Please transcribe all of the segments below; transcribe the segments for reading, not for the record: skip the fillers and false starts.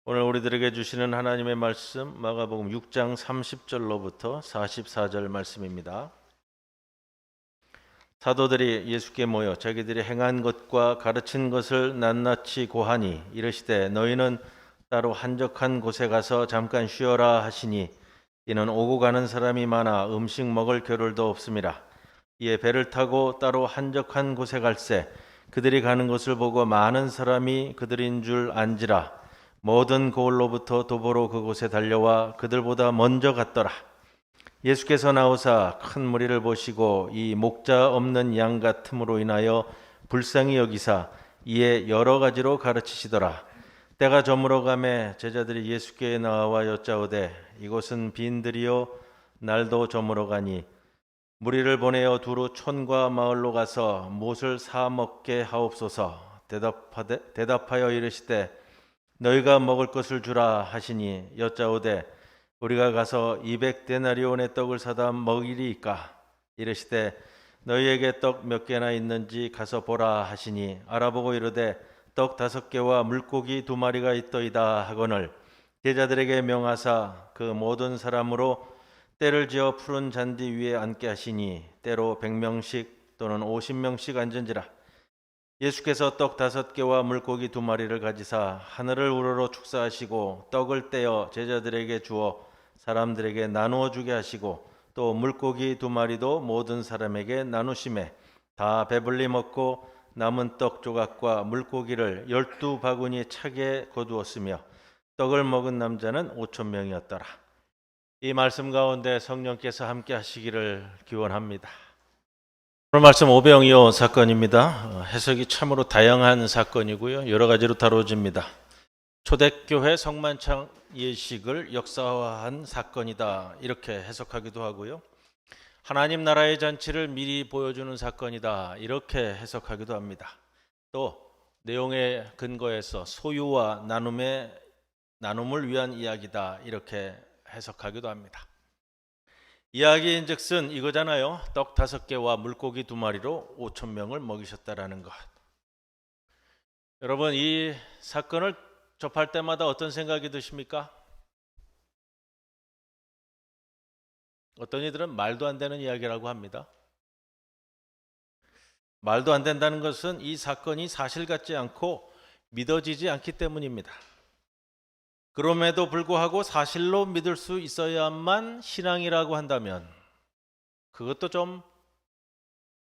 오늘 우리들에게 주시는 하나님의 말씀 마가복음 6장 30절로부터 44절 말씀입니다. 사도들이 예수께 모여 자기들이 행한 것과 가르친 것을 낱낱이 고하니 이르시되 너희는 따로 한적한 곳에 가서 잠깐 쉬어라 하시니 이는 오고 가는 사람이 많아 음식 먹을 겨를도 없음이라. 이에 배를 타고 따로 한적한 곳에 갈새 그들이 가는 것을 보고 많은 사람이 그들인 줄 안지라. 모든 고을로부터 도보로 그곳에 달려와 그들보다 먼저 갔더라. 예수께서 나오사 큰 무리를 보시고 이 목자 없는 양 같음으로 인하여 불쌍히 여기사 이에 여러 가지로 가르치시더라. 때가 저물어 가매 제자들이 예수께 나와 여짜오되 이곳은 빈들이요 날도 저물어 가니 무리를 보내어 두루 촌과 마을로 가서 못을 사 먹게 하옵소서. 대답하여 이르시되 너희가 먹을 것을 주라 하시니 여짜오되 우리가 가서 200데나리온의 떡을 사다 먹이리이까. 이르시되 너희에게 떡 몇 개나 있는지 가서 보라 하시니 알아보고 이르되 떡 5개와 물고기 2마리가 있더이다 하거늘 제자들에게 명하사 그 모든 사람으로 때를 지어 푸른 잔디 위에 앉게 하시니 때로 100명씩 또는 50명씩 앉은지라. 예수께서 떡 5개와 물고기 2마리를 가지사 하늘을 우러러 축사하시고 떡을 떼어 제자들에게 주어 사람들에게 나누어 주게 하시고 또 물고기 2마리도 모든 사람에게 나누시매 다 배불리 먹고 남은 떡 조각과 물고기를 12바구니 차게 거두었으며 떡을 먹은 남자는 5,000명이었더라. 이 말씀 가운데 성령께서 함께 하시기를 기원합니다. 오늘 말씀 오병이어 사건입니다. 해석이 참으로 다양한 사건이고요. 여러 가지로 다뤄집니다. 초대교회 성만찬 예식을 역사화한 사건이다 이렇게 해석하기도 하고요. 하나님 나라의 잔치를 미리 보여주는 사건이다 이렇게 해석하기도 합니다. 또 내용의 근거에서 소유와 나눔을 위한 이야기다 이렇게 해석하기도 합니다. 이야기인즉슨 이거잖아요. 떡 5개와 물고기 2마리로 5,000명을 먹이셨다라는 것. 여러분 이 사건을 접할 때마다 어떤 생각이 드십니까? 어떤 이들은 말도 안 되는 이야기라고 합니다. 말도 안 된다는 것은 이 사건이 사실 같지 않고 믿어지지 않기 때문입니다. 그럼에도 불구하고 사실로 믿을 수 있어야만 신앙이라고 한다면 그것도 좀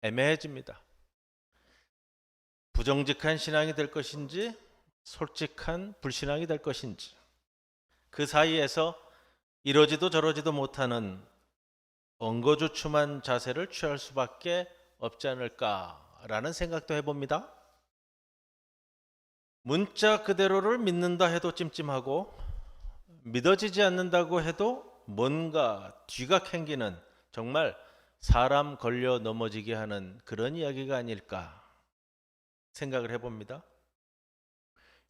애매해집니다. 부정직한 신앙이 될 것인지 솔직한 불신앙이 될 것인지 그 사이에서 이러지도 저러지도 못하는 엉거주춤한 자세를 취할 수밖에 없지 않을까라는 생각도 해봅니다. 문자 그대로를 믿는다 해도 찜찜하고 믿어지지 않는다고 해도 뭔가 뒤가 캥기는 정말 사람 걸려 넘어지게 하는 그런 이야기가 아닐까 생각을 해봅니다.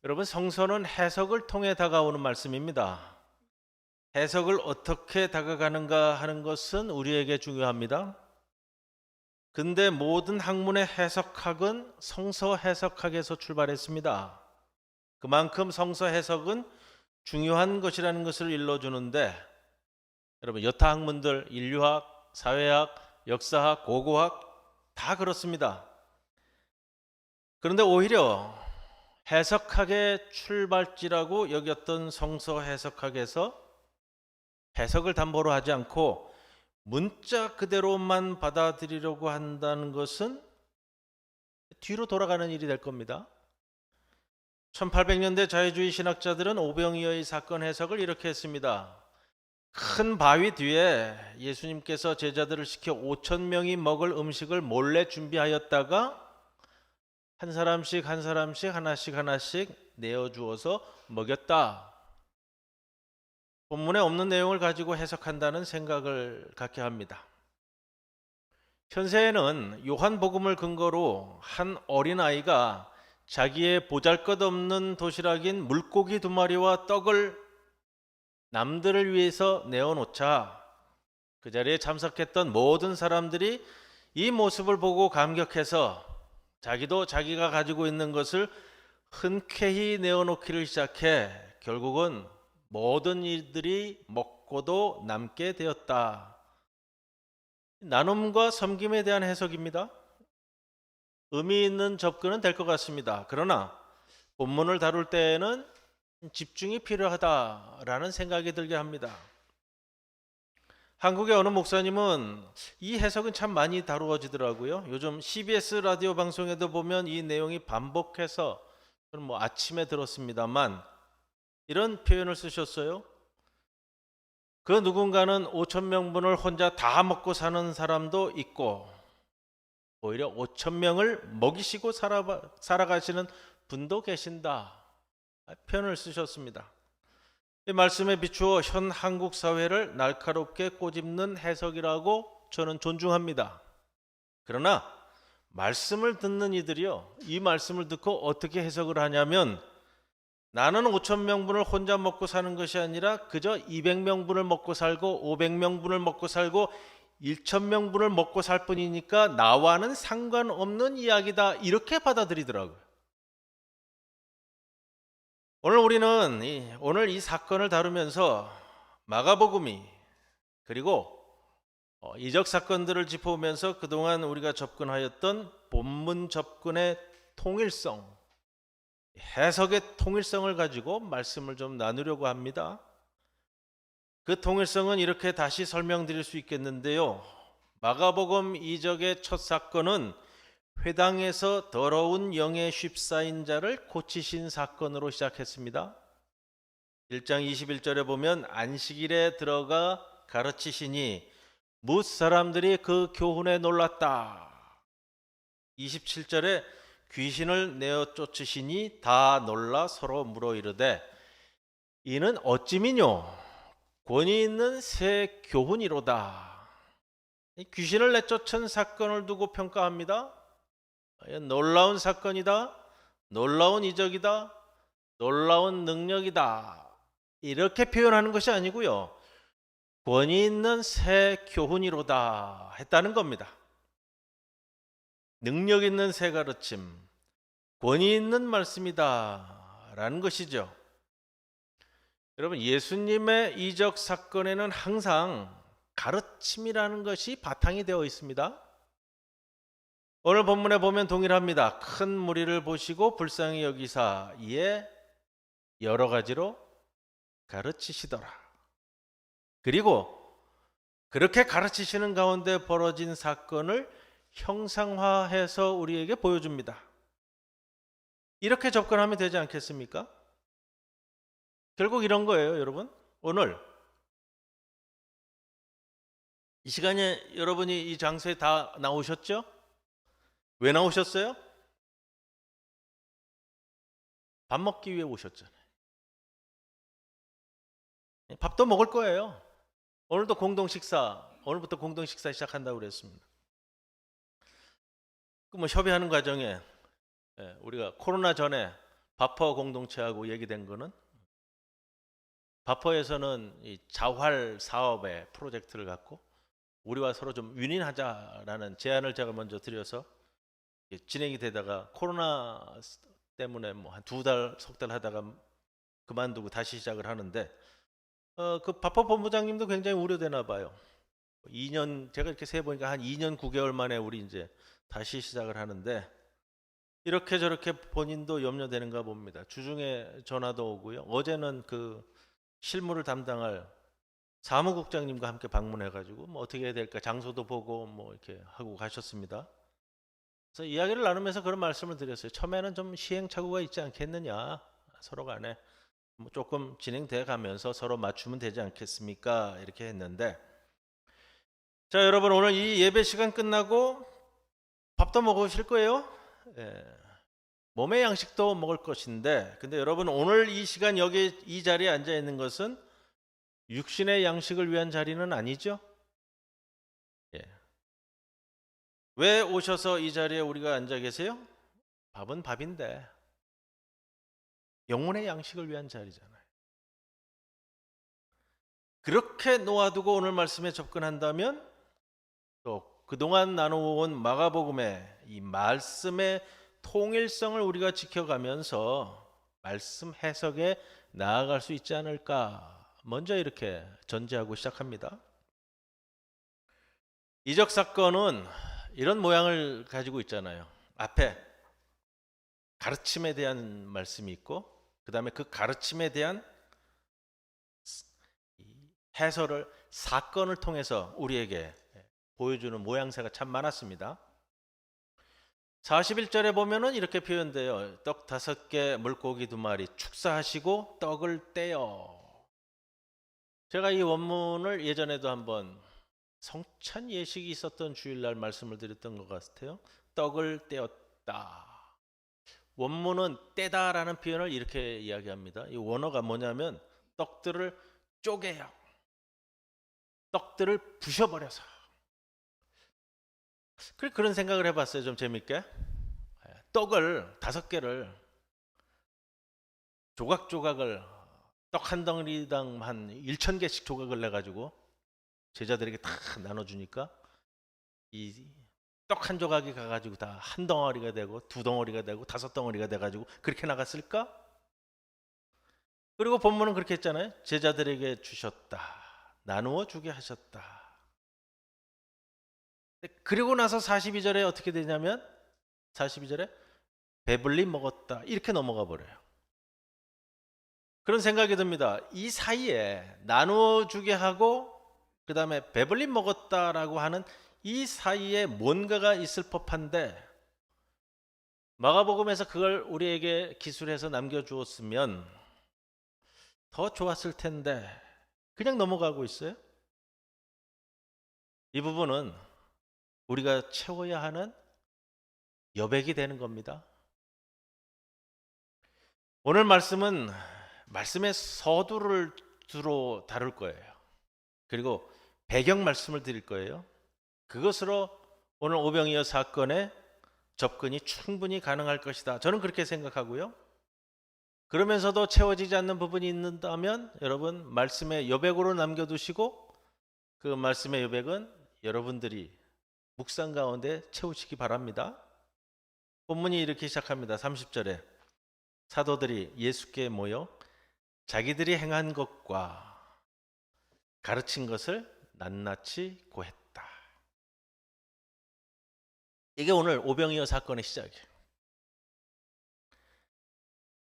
여러분 성서는 해석을 통해 다가오는 말씀입니다. 해석을 어떻게 다가가는가 하는 것은 우리에게 중요합니다. 근데 모든 학문의 해석학은 성서 해석학에서 출발했습니다. 그만큼 성서 해석은 중요한 것이라는 것을 일러주는데 여러분 여타 학문들 인류학, 사회학, 역사학, 고고학 다 그렇습니다. 그런데 오히려 해석학의 출발지라고 여겼던 성서 해석학에서 해석을 담보로 하지 않고 문자 그대로만 받아들이려고 한다는 것은 뒤로 돌아가는 일이 될 겁니다. 1800년대 자유주의 신학자들은 오병이어의 사건 해석을 이렇게 했습니다. 큰 바위 뒤에 예수님께서 제자들을 시켜 5,000명이 먹을 음식을 몰래 준비하였다가 한 사람씩 하나씩 내어주어서 먹였다. 본문에 없는 내용을 가지고 해석한다는 생각을 갖게 합니다. 현세에는 요한복음을 근거로 한 어린아이가 자기의 보잘것없는 도시락인 물고기 2마리와 떡을 남들을 위해서 내어놓자 그 자리에 참석했던 모든 사람들이 이 모습을 보고 감격해서 자기도 자기가 가지고 있는 것을 흔쾌히 내어놓기를 시작해 결국은 모든 이들이 먹고도 남게 되었다. 나눔과 섬김에 대한 해석입니다. 의미 있는 접근은 될 것 같습니다. 그러나 본문을 다룰 때에는 집중이 필요하다라는 생각이 들게 합니다. 한국의 어느 목사님은 이 해석은 참 많이 다루어지더라고요. 요즘 CBS 라디오 방송에도 보면 이 내용이 반복해서, 저는 아침에 들었습니다만, 이런 표현을 쓰셨어요. 그 누군가는 5천 명분을 혼자 다 먹고 사는 사람도 있고, 오히려 5천 명을 먹이시고 살아가시는 분도 계신다. 표현을 쓰셨습니다. 이 말씀에 비추어 현 한국 사회를 날카롭게 꼬집는 해석이라고 저는 존중합니다. 그러나 말씀을 듣는 이들이요, 이 말씀을 듣고 어떻게 해석을 하냐면, 나는 5천 명분을 혼자 먹고 사는 것이 아니라 그저 200명분을 먹고 살고 500명분을 먹고 살고 1,000명분을 먹고 살 뿐이니까 나와는 상관없는 이야기다, 이렇게 받아들이더라고요. 오늘 우리는 오늘 이 사건을 다루면서 마가복음이, 그리고 이적 사건들을 짚어보면서 그동안 우리가 접근하였던 본문 접근의 통일성, 해석의 통일성을 가지고 말씀을 좀 나누려고 합니다. 그 통일성은 이렇게 다시 설명드릴 수 있겠는데요. 마가복음 이적의 첫 사건은 회당에서 더러운 영에 휩싸인 자를 고치신 사건으로 시작했습니다. 1장 21절에 보면 안식일에 들어가 가르치시니 뭇 사람들이 그 교훈에 놀랐다. 27절에 귀신을 내어 쫓으시니 다 놀라 서로 물어 이르되 이는 어찌미뇨 권위 있는 새 교훈이로다. 귀신을 내쫓은 사건을 두고 평가합니다. 놀라운 사건이다, 놀라운 이적이다, 놀라운 능력이다, 이렇게 표현하는 것이 아니고요, 권위 있는 새 교훈이로다 했다는 겁니다. 능력 있는 새 가르침, 권위 있는 말씀이다 라는 것이죠. 여러분, 예수님의 이적 사건에는 항상 가르침이라는 것이 바탕이 되어 있습니다. 오늘 본문에 보면 동일합니다. 큰 무리를 보시고 불쌍히 여기사 이에 여러 가지로 가르치시더라. 그리고 그렇게 가르치시는 가운데 벌어진 사건을 형상화해서 우리에게 보여줍니다. 이렇게 접근하면 되지 않겠습니까? 결국 이런 거예요, 여러분. 오늘 이 시간에 여러분이 이 장소에 다 나오셨죠? 왜 나오셨어요? 밥 먹기 위해 오셨잖아요. 밥도 먹을 거예요. 오늘도 공동 식사, 오늘부터 공동 식사 시작한다고 그랬습니다. 협의하는 과정에 우리가 코로나 전에 바퍼 공동체하고 얘기된 거는, 바퍼에서는 이 자활 사업의 프로젝트를 갖고 우리와 서로 좀 윈윈하자라는 제안을 제가 먼저 드려서 진행이 되다가 코로나 때문에 한 2달, 석 달 하다가 그만두고 다시 시작을 하는데, 그 바퍼 본부장님도 굉장히 우려되나 봐요. 2년, 제가 이렇게 세보니까 한 2년 9개월 만에 우리 이제 다시 시작을 하는데, 이렇게 저렇게 본인도 염려되는가 봅니다. 주중에 전화도 오고요. 어제는 그 실무를 담당할 사무국장님과 함께 방문해가지고 어떻게 해야 될까 장소도 보고 이렇게 하고 가셨습니다. 그래서 이야기를 나누면서 그런 말씀을 드렸어요. 처음에는 좀 시행착오가 있지 않겠느냐, 서로 간에 조금 진행돼 가면서 서로 맞추면 되지 않겠습니까, 이렇게 했는데, 자, 여러분, 오늘 이 예배 시간 끝나고 밥도 먹으실 거예요. 몸의 양식도 먹을 것인데, 근데 여러분, 오늘 이 시간 여기 이 자리에 앉아 있는 것은 육신의 양식을 위한 자리는 아니죠. 왜 오셔서 이 자리에 우리가 앉아 계세요? 밥은 밥인데 영혼의 양식을 위한 자리잖아요. 그렇게 놓아두고 오늘 말씀에 접근한다면, 또 그동안 나누어온 마가복음의 이 말씀의 통일성을 우리가 지켜가면서 말씀 해석의 나아갈 수 있지 않을까? 먼저 이렇게 전제하고 시작합니다. 이적 사건은 이런 모양을 가지고 있잖아요. 앞에 가르침에 대한 말씀이 있고, 그 다음에 그 가르침에 대한 해설을 사건을 통해서 우리에게 보여주는 모양새가 참 많았습니다. 41절에 보면은 이렇게 표현돼요. 떡 5개, 물고기 2마리, 축사하시고 떡을 떼어. 제가 이 원문을 예전에도 한번 성찬 예식이 있었던 주일날 말씀을 드렸던 것 같아요. 떡을 떼었다. 원문은 떼다라는 표현을 이렇게 이야기합니다. 이 원어가 뭐냐면 떡들을 쪼개요. 떡들을 부셔버려서. 그런 생각을 해봤어요. 좀 재밌게. 떡을 5개를 조각조각을 떡 한 덩어리당 한 1,000개씩 조각을 내가지고 제자들에게 다 나눠주니까 이 떡 한 조각이 가가지고 다 한 덩어리가 되고 2덩어리가 되고 5덩어리가 돼가지고 그렇게 나갔을까? 그리고 본문은 그렇게 했잖아요. 제자들에게 주셨다. 나누어 주게 하셨다. 그리고 나서 42절에 어떻게 되냐면 42절에 배불리 먹었다. 이렇게 넘어가 버려요. 그런 생각이 듭니다. 이 사이에 나누어 주게 하고 그 다음에 배불리 먹었다라고 하는 이 사이에 뭔가가 있을 법한데 마가복음에서 그걸 우리에게 기술해서 남겨주었으면 더 좋았을 텐데 그냥 넘어가고 있어요. 이 부분은 우리가 채워야 하는 여백이 되는 겁니다. 오늘 말씀은 말씀의 서두를 주로 다룰 거예요. 그리고 배경 말씀을 드릴 거예요. 그것으로 오늘 오병이어 사건에 접근이 충분히 가능할 것이다. 저는 그렇게 생각하고요. 그러면서도 채워지지 않는 부분이 있는다면 여러분 말씀의 여백으로 남겨두시고 그 말씀의 여백은 여러분들이 묵상 가운데 채우시기 바랍니다. 본문이 이렇게 시작합니다. 30절에 사도들이 예수께 모여 자기들이 행한 것과 가르친 것을 낱낱이 고했다. 이게 오늘 오병이어 사건의 시작이에요.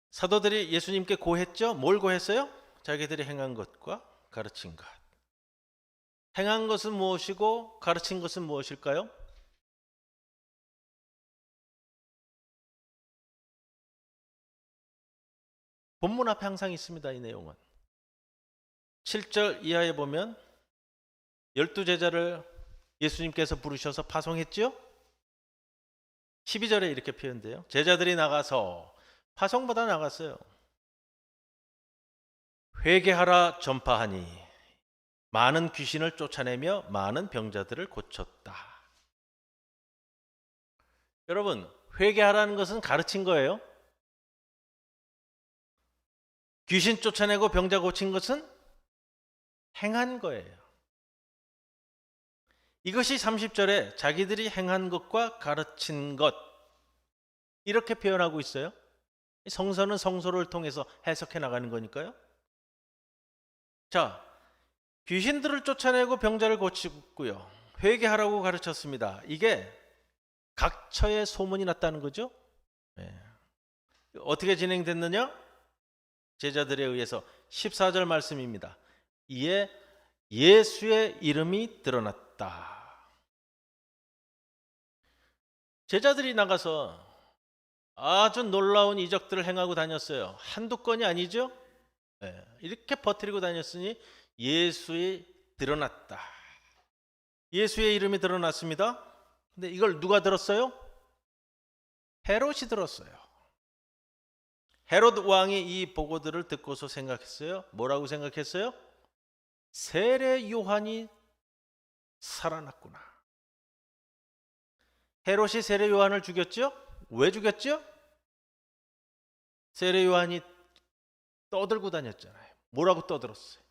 사도들이 예수님께 고했죠? 뭘 고했어요? 자기들이 행한 것과 가르친 것. 행한 것은 무엇이고 가르친 것은 무엇일까요? 본문 앞에 항상 있습니다. 이 내용은 7절 이하에 보면 12제자를 예수님께서 부르셔서 파송했죠. 12절에 이렇게 표현돼요. 제자들이 나가서 파송보다 나갔어요. 회개하라 전파하니 많은 귀신을 쫓아내며 많은 병자들을 고쳤다. 여러분, 회개하라는 것은 가르친 거예요. 귀신 쫓아내고 병자 고친 것은 행한 거예요. 이것이 30절에 자기들이 행한 것과 가르친 것 이렇게 표현하고 있어요. 성서는 성서를 통해서 해석해 나가는 거니까요. 자, 귀신들을 쫓아내고 병자를 고치고요. 회개하라고 가르쳤습니다. 이게 각처에 소문이 났다는 거죠. 네. 어떻게 진행됐느냐? 제자들에 의해서 14절 말씀입니다. 이에 예수의 이름이 드러났다. 제자들이 나가서 아주 놀라운 이적들을 행하고 다녔어요. 한두 건이 아니죠? 네. 이렇게 퍼뜨리고 다녔으니 예수의 드러났다. 예수의 이름이 드러났습니다. 근데 이걸 누가 들었어요? 헤롯이 들었어요. 헤롯 왕이 이 보고들을 듣고서 생각했어요. 뭐라고 생각했어요? 세례 요한이 살아났구나. 헤롯이 세례 요한을 죽였죠? 왜 죽였죠? 세례 요한이 떠들고 다녔잖아요. 뭐라고 떠들었어요?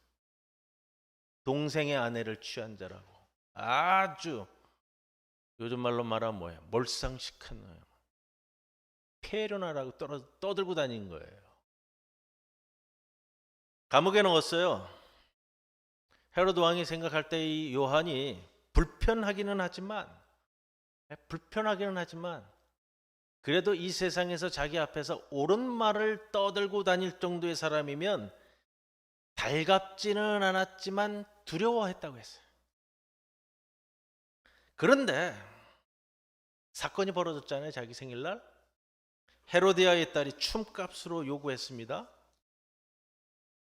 동생의 아내를 취한 자라고. 아주 요즘 말로 말하면 뭐예요? 몰상식한 폐륜하라고 떠들고 다닌 거예요. 감옥에 넣었어요. 헤로드 왕이 생각할 때 이 요한이 불편하기는 하지만 그래도 이 세상에서 자기 앞에서 옳은 말을 떠들고 다닐 정도의 사람이면 달갑지는 않았지만 두려워했다고 했어요. 그런데 사건이 벌어졌잖아요. 자기 생일날 헤로디아의 딸이 춤값으로 요구했습니다.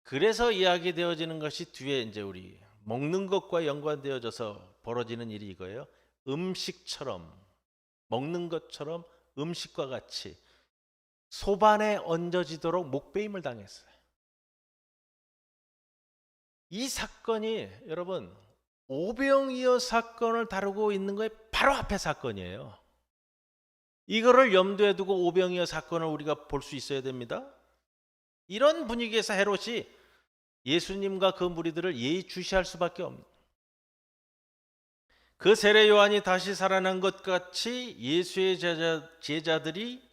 그래서 이야기되어지는 것이 뒤에 이제 우리 먹는 것과 연관되어져서 벌어지는 일이 이거예요. 음식처럼, 먹는 것처럼 음식과 같이 소반에 얹어지도록 목베임을 당했어요. 이 사건이 여러분 오병이어 사건을 다루고 있는 거에 바로 앞에 사건이에요. 이거를 염두에 두고 오병이어 사건을 우리가 볼 수 있어야 됩니다. 이런 분위기에서 헤롯이 예수님과 그 무리들을 예의주시할 수밖에 없는, 그 세례 요한이 다시 살아난 것 같이 예수의 제자들이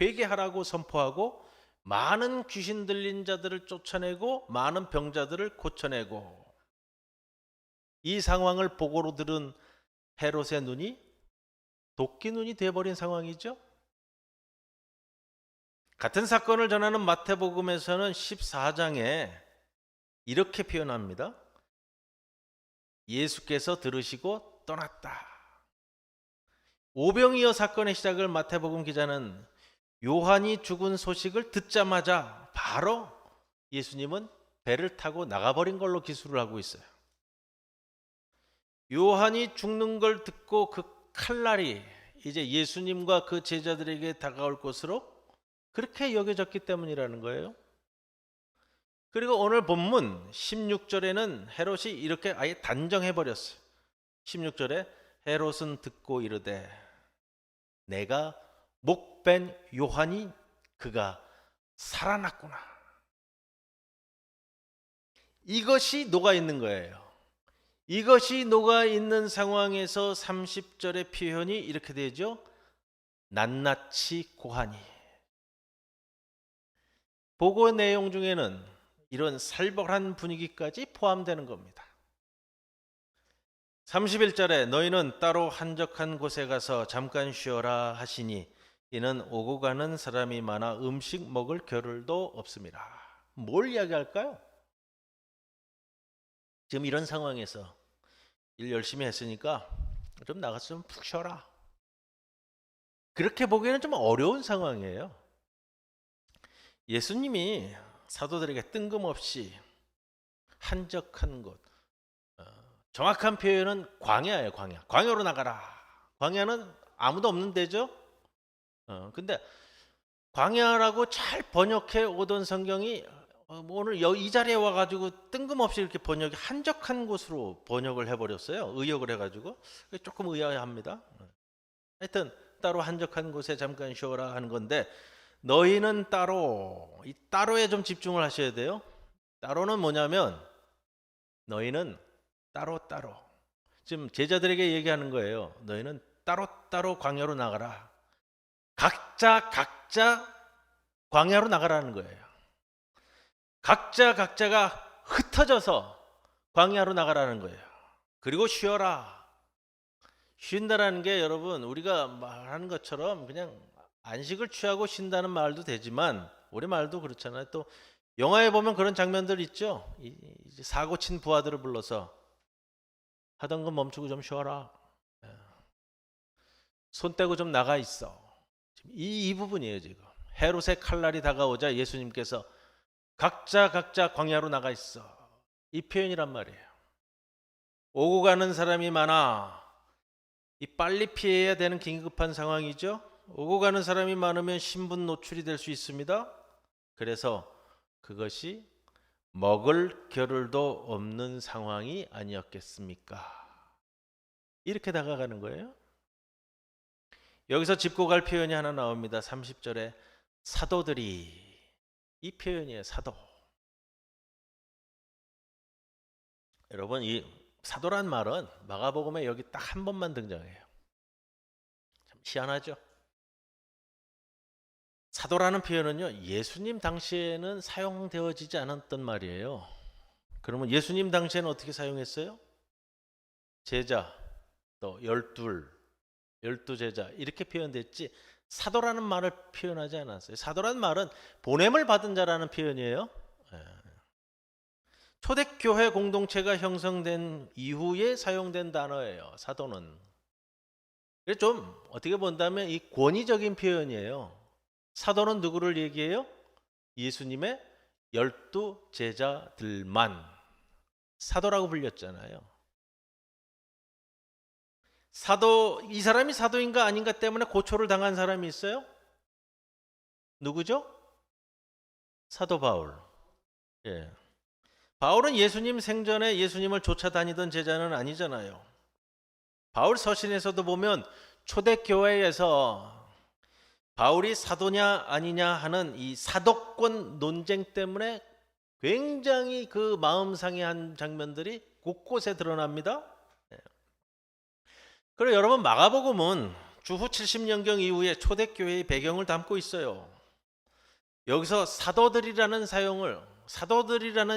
회개하라고 선포하고 많은 귀신 들린 자들을 쫓아내고 많은 병자들을 고쳐내고, 이 상황을 보고로 들은 헤롯의 눈이 도끼 눈이 되어버린 상황이죠. 같은 사건을 전하는 마태복음에서는 14장에 이렇게 표현합니다. 예수께서 들으시고 떠났다. 오병이어 사건의 시작을 마태복음 기자는 요한이 죽은 소식을 듣자마자 바로 예수님은 배를 타고 나가버린 걸로 기술을 하고 있어요. 요한이 죽는 걸 듣고 그 칼날이 이제 예수님과 그 제자들에게 다가올 것으로 그렇게 여겨졌기 때문이라는 거예요. 그리고 오늘 본문 16절에는 헤롯이 이렇게 아예 단정해버렸어요. 16절에 헤롯은 듣고 이르되 내가 목벤 요한이 그가 살아났구나. 이것이 녹아있는 거예요. 이것이 녹아있는 상황에서 30절의 표현이 이렇게 되죠. 낱낱이 고하니. 보고 내용 중에는 이런 살벌한 분위기까지 포함되는 겁니다. 31절에 너희는 따로 한적한 곳에 가서 잠깐 쉬어라 하시니 이는 오고 가는 사람이 많아 음식 먹을 겨를도 없습니다. 뭘 이야기할까요? 지금 이런 상황에서 일 열심히 했으니까 좀 나가서 좀 푹 쉬어라. 그렇게 보기에는 좀 어려운 상황이에요. 예수님이 사도들에게 뜬금없이 한적한 곳, 정확한 표현은 광야예요. 광야로 나가라. 광야는 아무도 없는 데죠. 근데 광야라고 잘 번역해 오던 성경이 오늘 이 자리에 와가지고 뜬금없이 이렇게 번역이 한적한 곳으로 번역을 해버렸어요. 의역을 해가지고 조금 의아합니다. 하여튼 따로 한적한 곳에 잠깐 쉬어라 하는 건데, 너희는 따로, 이 따로에 좀 집중을 하셔야 돼요. 따로는 뭐냐면 너희는 따로 지금 제자들에게 얘기하는 거예요. 너희는 따로 광야로 나가라. 각자 광야로 나가라는 거예요. 각자가 흩어져서 광야로 나가라는 거예요. 그리고 쉬어라. 쉰다라는 게 여러분 우리가 말하는 것처럼 그냥 안식을 취하고 쉰다는 말도 되지만 우리 말도 그렇잖아요. 또 영화에 보면 그런 장면들 있죠. 이제 사고 친 부하들을 불러서 하던 건 멈추고 좀 쉬어라. 손 떼고 좀 나가 있어. 이 부분이에요. 지금 헤롯의 칼날이 다가오자 예수님께서 각자 광야로 나가 있어. 이 표현이란 말이에요. 오고 가는 사람이 많아. 이 빨리 피해야 되는 긴급한 상황이죠. 오고 가는 사람이 많으면 신분 노출이 될 수 있습니다. 그래서 그것이 먹을 겨를도 없는 상황이 아니었겠습니까? 이렇게 다가가는 거예요. 여기서 짚고 갈 표현이 하나 나옵니다. 30절에 사도들이, 이 표현이에요. 사도. 여러분 이 사도란 말은 마가복음에 여기 딱 한 번만 등장해요. 참 희한하죠. 사도라는 표현은요, 예수님 당시에는 사용되어지지 않았던 말이에요. 그러면 예수님 당시에는 어떻게 사용했어요? 제자, 또 열두 제자 이렇게 표현됐지 사도라는 말을 표현하지 않았어요. 사도라는 말은 보냄을 받은 자라는 표현이에요. 예. 초대교회 공동체가 형성된 이후에 사용된 단어예요. 사도는. 그래서 좀 어떻게 본다면 이 권위적인 표현이에요. 사도는 누구를 얘기해요? 예수님의 열두 제자들만 사도라고 불렸잖아요. 사도, 이 사람이 사도인가 아닌가 때문에 고초를 당한 사람이 있어요? 누구죠? 사도 바울. 예. 바울은 예수님 생전에 예수님을 쫓아다니던 제자는 아니잖아요. 바울 서신에서도 보면 초대교회에서 바울이 사도냐 아니냐 하는 이 사도권 논쟁 때문에 굉장히 그 마음 상해한 장면들이 곳곳에 드러납니다. 예. 그리고 여러분 마가복음은 주후 70년경 이후에 초대교회의 배경을 담고 있어요. 여기서 사도들이라는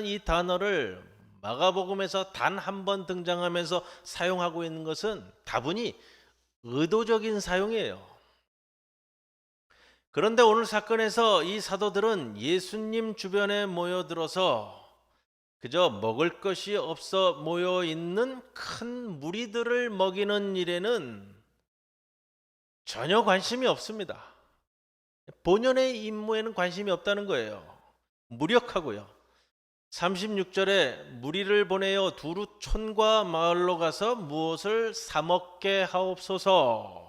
이 단어를 마가복음에서 단 한 번 등장하면서 사용하고 있는 것은 다분히 의도적인 사용이에요. 그런데 오늘 사건에서 이 사도들은 예수님 주변에 모여들어서 그저 먹을 것이 없어 모여 있는 큰 무리들을 먹이는 일에는 전혀 관심이 없습니다. 본연의 임무에는 관심이 없다는 거예요. 무력하고요. 36절에 무리를 보내어 두루 촌과 마을로 가서 무엇을 사 먹게 하옵소서.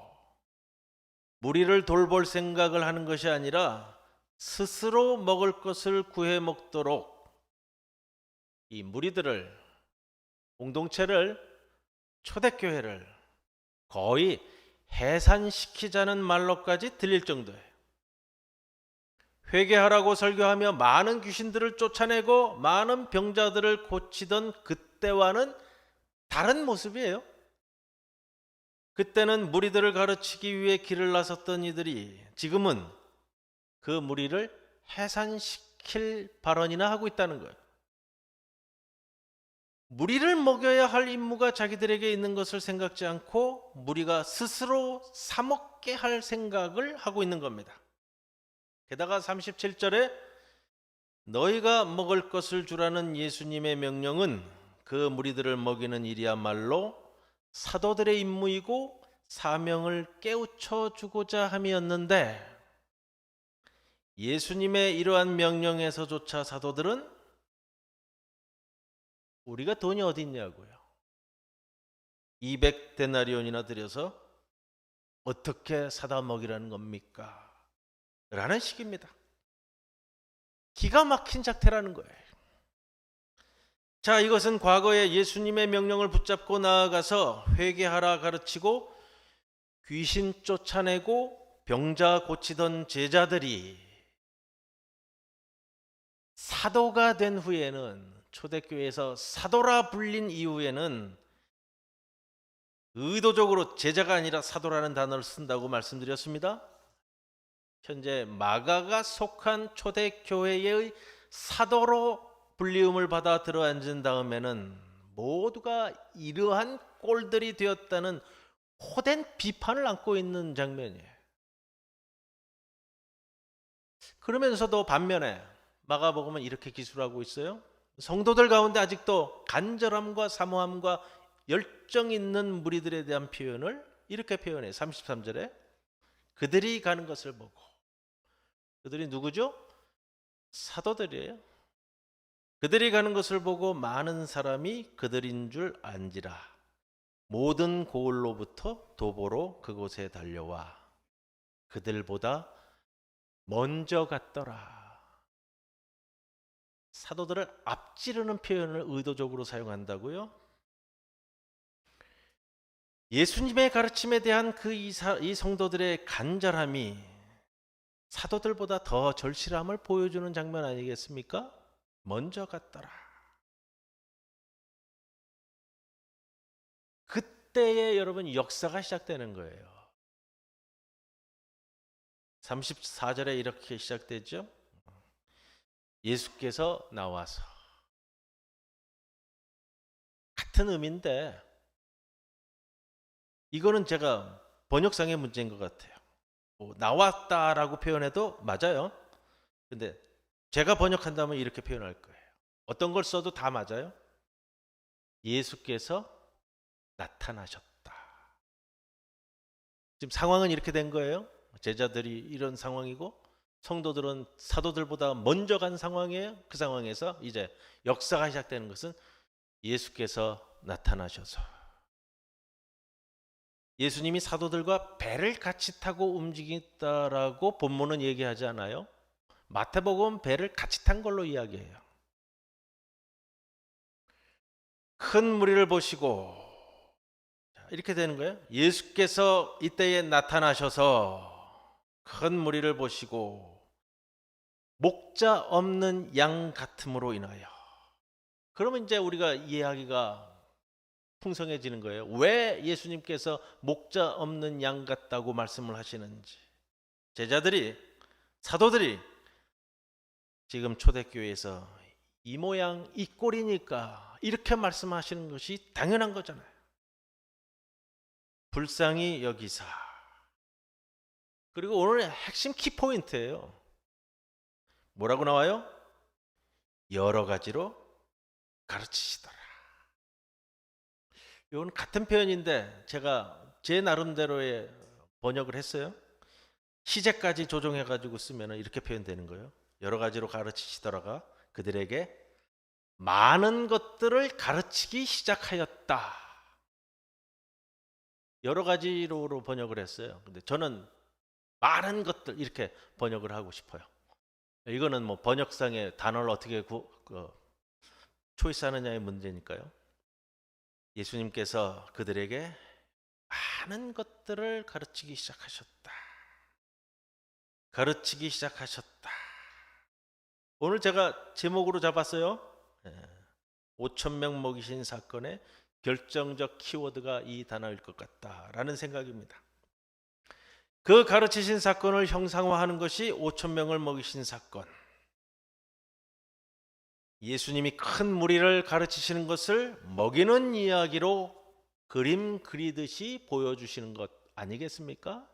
무리를 돌볼 생각을 하는 것이 아니라 스스로 먹을 것을 구해 먹도록 이 무리들을, 공동체를, 초대교회를 거의 해산시키자는 말로까지 들릴 정도예요. 회개하라고 설교하며 많은 귀신들을 쫓아내고 많은 병자들을 고치던 그때와는 다른 모습이에요. 그때는 무리들을 가르치기 위해 길을 나섰던 이들이 지금은 그 무리를 해산시킬 발언이나 하고 있다는 거예요. 무리를 먹여야 할 임무가 자기들에게 있는 것을 생각지 않고 무리가 스스로 사먹게 할 생각을 하고 있는 겁니다. 게다가 37절에 너희가 먹을 것을 주라는 예수님의 명령은 그 무리들을 먹이는 일이야말로 사도들의 임무이고 사명을 깨우쳐 주고자 함이었는데 예수님의 이러한 명령에서조차 사도들은 우리가 돈이 어디 있냐고요. 200데나리온이나 들여서 어떻게 사다 먹이라는 겁니까? 라는 식입니다. 기가 막힌 작태라는 거예요. 자, 이것은 과거에 예수님의 명령을 붙잡고 나아가서 회개하라 가르치고 귀신 쫓아내고 병자 고치던 제자들이 사도가 된 후에는, 초대교회에서 사도라 불린 이후에는 의도적으로 제자가 아니라 사도라는 단어를 쓴다고 말씀드렸습니다. 현재 마가가 속한 초대교회의 사도로 불리움을 받아 들어앉은 다음에는 모두가 이러한 꼴들이 되었다는 호된 비판을 안고 있는 장면이에요. 그러면서도 반면에 마가복음은 이렇게 기술하고 있어요. 성도들 가운데 아직도 간절함과 사모함과 열정 있는 무리들에 대한 표현을 이렇게 표현해요. 33절에 그들이 가는 것을 보고, 그들이 누구죠? 사도들이에요. 그들이 가는 것을 보고 많은 사람이 그들인 줄 안지라. 모든 고을로부터 도보로 그곳에 달려와 그들보다 먼저 갔더라. 사도들을 앞지르는 표현을 의도적으로 사용한다고요? 예수님의 가르침에 대한 이 성도들의 간절함이 사도들보다 더 절실함을 보여주는 장면 아니겠습니까? 먼저 갔더라. 그때에 여러분 역사가 시작되는 거예요. 34절에 이렇게 시작되죠. 예수께서 나와서. 같은 의미인데 이거는 제가 번역상의 문제인 것 같아요. 나왔다라고 표현해도 맞아요. 근데 제가 번역한다면 이렇게 표현할 거예요. 어떤 걸 써도 다 맞아요. 예수께서 나타나셨다. 지금 상황은 이렇게 된 거예요. 제자들이 이런 상황이고 성도들은 사도들보다 먼저 간 상황이에요. 그 상황에서 이제 역사가 시작되는 것은 예수께서 나타나셔서, 예수님이 사도들과 배를 같이 타고 움직였다라고 본문은 얘기하지 않아요. 마태복음 배를 같이 탄 걸로 이야기해요. 큰 무리를 보시고 이렇게 되는 거예요. 예수께서 이때에 나타나셔서 큰 무리를 보시고 목자 없는 양 같음으로 인하여. 그러면 이제 우리가 이해하기가 풍성해지는 거예요. 왜 예수님께서 목자 없는 양 같다고 말씀을 하시는지. 제자들이, 사도들이 지금 초대교회에서 이 모양 이 꼴이니까 이렇게 말씀하시는 것이 당연한 거잖아요. 불쌍히 여기사. 그리고 오늘의 핵심 키포인트예요. 뭐라고 나와요? 여러 가지로 가르치시더라. 이건 같은 표현인데 제가 제 나름대로의 번역을 했어요. 시제까지 조정해가지고 쓰면 이렇게 표현되는 거예요. 여러 가지로 가르치시더라가 그들에게 많은 것들을 가르치기 시작하였다. 여러 가지로 번역을 했어요. 근데 저는 많은 것들 이렇게 번역을 하고 싶어요. 이거는 뭐 번역상의 단어를 어떻게 초이스하느냐의 문제니까요. 예수님께서 그들에게 많은 것들을 가르치기 시작하셨다. 가르치기 시작하셨다. 오늘 제가 제목으로 잡았어요. 5,000명 먹이신 사건의 결정적 키워드가 이 단어일 것 같다라는 생각입니다. 그 가르치신 사건을 형상화하는 것이 5,000명을 먹이신 사건. 예수님이 큰 무리를 가르치시는 것을 먹이는 이야기로 그림 그리듯이 보여주시는 것 아니겠습니까?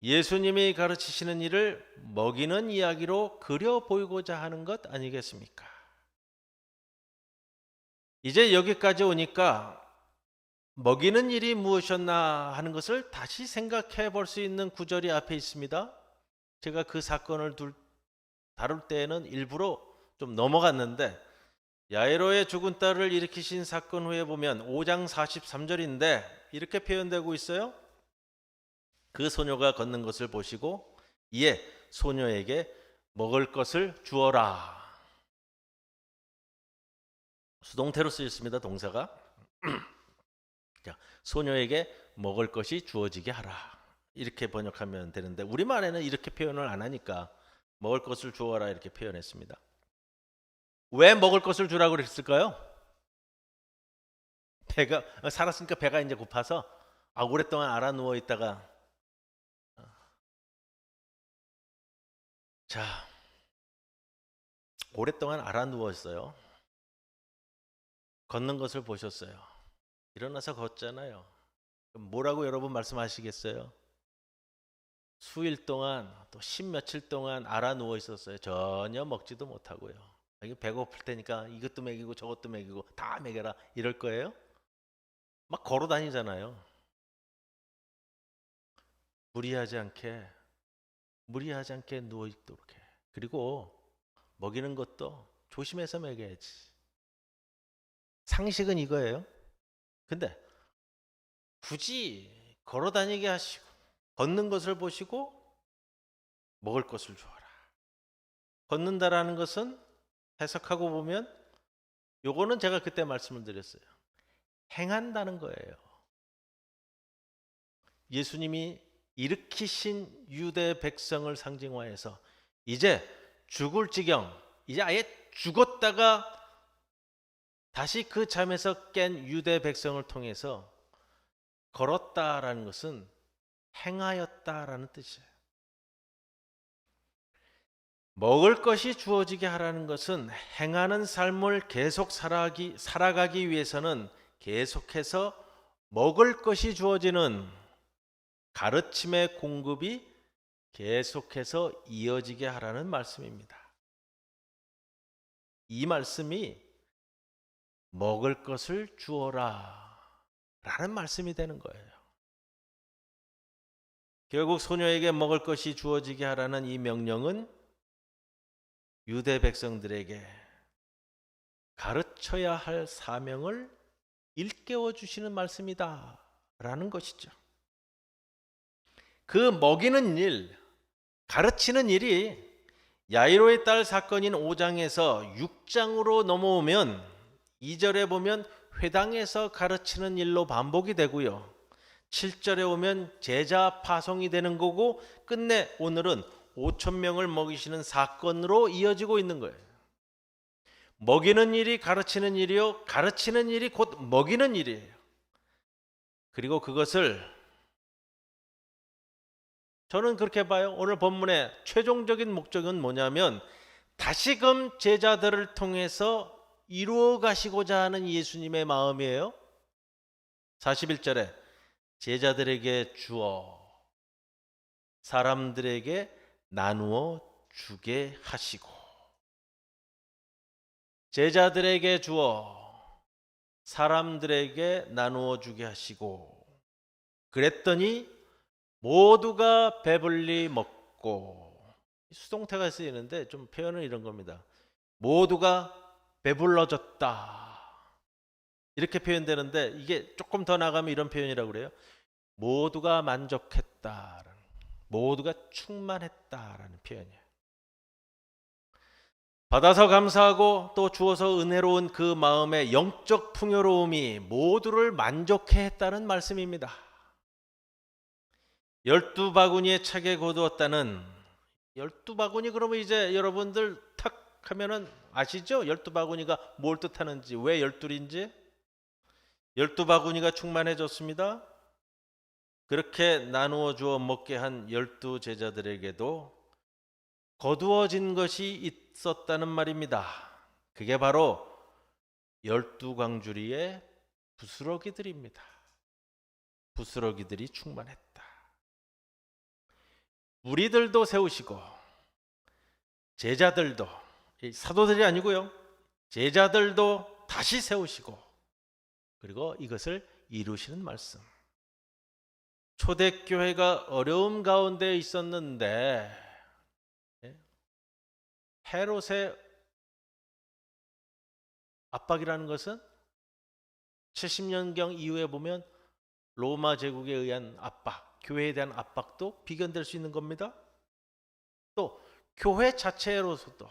예수님이 가르치시는 일을 먹이는 이야기로 그려 보이고자 하는 것 아니겠습니까? 이제 여기까지 오니까 먹이는 일이 무엇이었나 하는 것을 다시 생각해 볼 수 있는 구절이 앞에 있습니다. 제가 그 사건을 다룰 때에는 일부러 좀 넘어갔는데 야이로의 죽은 딸을 일으키신 사건 후에 보면 5장 43절인데 이렇게 표현되고 있어요. 그 소녀가 걷는 것을 보시고 이에 소녀에게 먹을 것을 주어라. 수동태로 쓰였습니다. 동사가. 자, 소녀에게 먹을 것이 주어지게 하라. 이렇게 번역하면 되는데 우리말에는 이렇게 표현을 안 하니까 먹을 것을 주어라 이렇게 표현했습니다. 왜 먹을 것을 주라고 그랬을까요? 배가 살았으니까 배가 이제 고파서 오랫동안 알아 누워 있다가 자, 오랫동안 알아 누웠어요. 걷는 것을 보셨어요. 일어나서 걷잖아요. 그럼 뭐라고 여러분 말씀하시겠어요? 수일 동안 또 십며칠 동안 알아 누워 있었어요. 전혀 먹지도 못하고요. 배고플 테니까 이것도 먹이고 저것도 먹이고 다 먹여라 이럴 거예요? 막 걸어 다니잖아요. 무리하지 않게 누워 있도록 해. 그리고 먹이는 것도 조심해서 먹여야지. 상식은 이거예요. 근데 굳이 걸어 다니게 하시고 걷는 것을 보시고 먹을 것을 주어라. 걷는다라는 것은 해석하고 보면 요거는 제가 그때 말씀을 드렸어요. 행한다는 거예요. 예수님이 일으키신 유대 백성을 상징화해서 이제 죽을 지경, 이제 아예 죽었다가 다시 그 잠에서 깬 유대 백성을 통해서 걸었다라는 것은 행하였다라는 뜻이에요. 먹을 것이 주어지게 하라는 것은 행하는 삶을 계속 살아가기 위해서는 계속해서 먹을 것이 주어지는 가르침의 공급이 계속해서 이어지게 하라는 말씀입니다. 이 말씀이 먹을 것을 주어라 라는 말씀이 되는 거예요. 결국 소녀에게 먹을 것이 주어지게 하라는 이 명령은 유대 백성들에게 가르쳐야 할 사명을 일깨워 주시는 말씀이다 라는 것이죠. 그 먹이는 일, 가르치는 일이 야이로의 딸 사건인 5장에서 6장으로 넘어오면 2절에 보면 회당에서 가르치는 일로 반복이 되고요. 7절에 오면 제자 파송이 되는 거고 끝내 오늘은 5천 명을 먹이시는 사건으로 이어지고 있는 거예요. 먹이는 일이 가르치는 일이요, 가르치는 일이 곧 먹이는 일이에요. 그리고 그것을 저는 그렇게 봐요. 오늘 본문의 최종적인 목적은 뭐냐면 다시금 제자들을 통해서 이루어 가시고자 하는 예수님의 마음이에요. 41절에 제자들에게 주어 사람들에게 나누어 주게 하시고, 제자들에게 주어 사람들에게 나누어 주게 하시고, 그랬더니 모두가 배불리 먹고, 수동태가 쓰이는데 좀 표현은 이런 겁니다. 모두가 배불러졌다 이렇게 표현되는데 이게 조금 더 나가면 이런 표현이라고 그래요. 모두가 만족했다, 모두가 충만했다라는 표현이에요. 받아서 감사하고 또 주어서 은혜로운 그 마음의 영적 풍요로움이 모두를 만족해 했다는 말씀입니다. 12바구니에 차게 거두었다는, 12바구니 그러면 이제 여러분들 탁 하면은 아시죠? 12바구니가 뭘 뜻하는지, 왜 12인지. 12바구니가 충만해졌습니다. 그렇게 나누어 주어 먹게 한 12제자들에게도 거두어진 것이 있었다는 말입니다. 그게 바로 12광주리의 부스러기들입니다. 부스러기들이 충만했다. 무리들도 세우시고 제자들도, 사도들이 아니고요, 제자들도 다시 세우시고, 그리고 이것을 이루시는 말씀. 초대교회가 어려움 가운데 있었는데 헤롯의 압박이라는 것은 70년경 이후에 보면 로마 제국에 의한 압박, 교회에 대한 압박도 비견될 수 있는 겁니다. 또 교회 자체로서도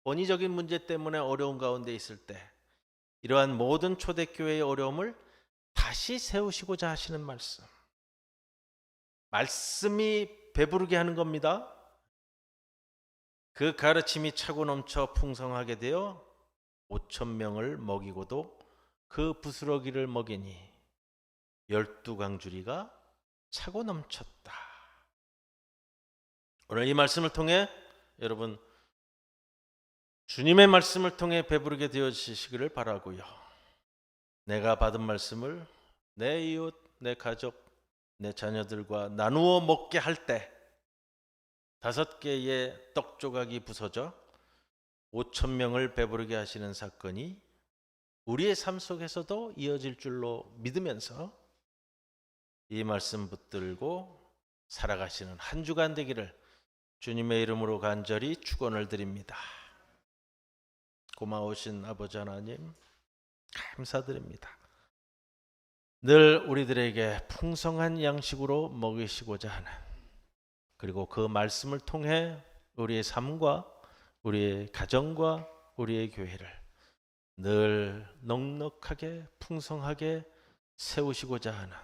권위적인 문제 때문에 어려운 가운데 있을 때 이러한 모든 초대교회의 어려움을 다시 세우시고자 하시는 말씀. 말씀이 배부르게 하는 겁니다. 그 가르침이 차고 넘쳐 풍성하게 되어 5천 명을 먹이고도 그 부스러기를 먹이니 12광주리가 차고 넘쳤다. 오늘 이 말씀을 통해 여러분 주님의 말씀을 통해 배부르게 되어지시기를 바라고요. 내가 받은 말씀을 내 이웃, 내 가족, 내 자녀들과 나누어 먹게 할 때 5개의 떡 조각이 부서져 5천 명을 배부르게 하시는 사건이 우리의 삶 속에서도 이어질 줄로 믿으면서 이 말씀 붙들고 살아가시는 한 주간 되기를 주님의 이름으로 간절히 축원을 드립니다. 고마우신 아버지 하나님 감사드립니다. 늘 우리들에게 풍성한 양식으로 먹이시고자 하는, 그리고 그 말씀을 통해 우리의 삶과 우리의 가정과 우리의 교회를 늘 넉넉하게 풍성하게 세우시고자 하는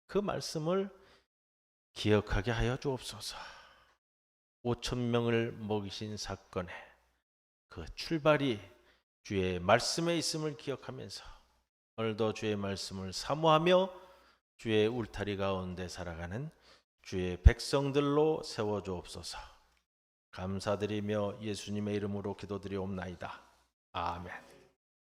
그 말씀을 기억하게 하여 주옵소서. 5천 명을 먹이신 사건의 그 출발이 주의 말씀에 있음을 기억하면서 오늘도 주의 말씀을 사모하며 주의 울타리 가운데 살아가는 주의 백성들로 세워주옵소서. 감사드리며 예수님의 이름으로 기도드리옵나이다. 아멘.